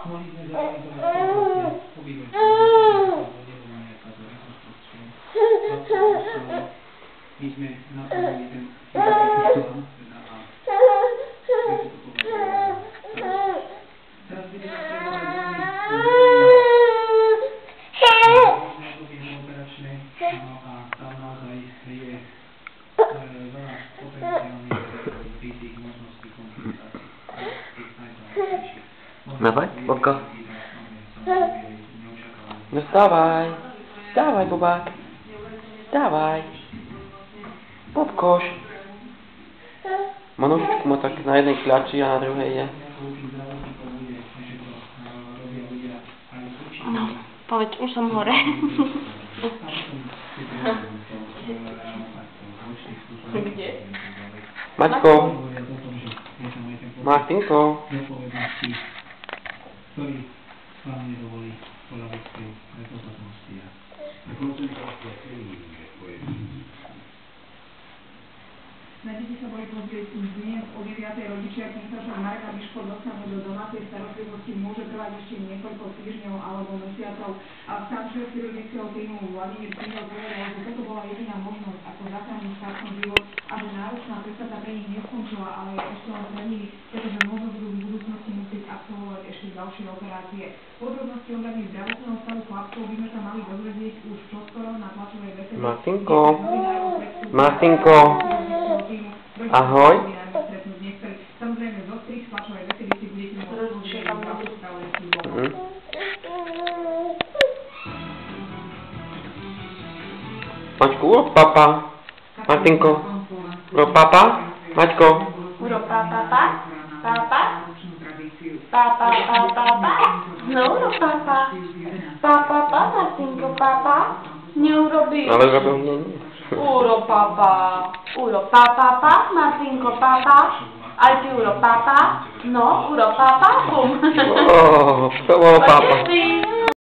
Mohli sme zorganizovať pobývať nebolo nejaká to rekonstrukcia. My sme naplnili ten plán, teda a takže to považujem. Teraz bude nasledovať veľmi obdobie operačné, a tam naozaj je veľa potenciálnych rizík, možností komplikácií. Tých najzávažnejších. Dawaj, Bobko. No wstawaj. Wstawaj, Bobak. Wstawaj. Bobkoś. Ma nóżeczku ma tak na jednej klaczy, a na drugiej je. No, powiedz, už som hore. Gdzie? Maćko. Martinko. Ktorý vám nedovolí poľaviť tej nepozornosti a na deti sa boli pozrieť dnes o 9. rodičia, kým sa však Marek a Miško dostanú do domácej starostlivosti, môže trvať ešte niekoľko týždňov alebo mesiacov. A sám šéf chirurgického týmu Vladimír Píňov povedal, že toto bola jediná možnosť, ako zachrániť štátny život a že náročná prestata pre nich neskončila, ale ešte len zmenili, pretože možno budú v budúcnosti musieť absolvovať ešte ďalšie operácie. Podrobnosti ohľadne zdravotného stavu chlapcov by sme sa mali dozvedieť už čoskoro na tlačovej besede. Martinko. Martinko. Ahoj. Samozrejme, zo strých tlačovej besedy si budete môcť Maćku, urob papa. Martinko. Urob papa. Maćko. Urob papa. Papa. Papa, papa. No, urob papa. Papa, Martinko, papa. Neurobił. Ale zrobił mnie nie. Urob papa. Urob papa, Martinko, papa. Ale ty urob papa. No, urob papa, bum. O, to było papa. Ty.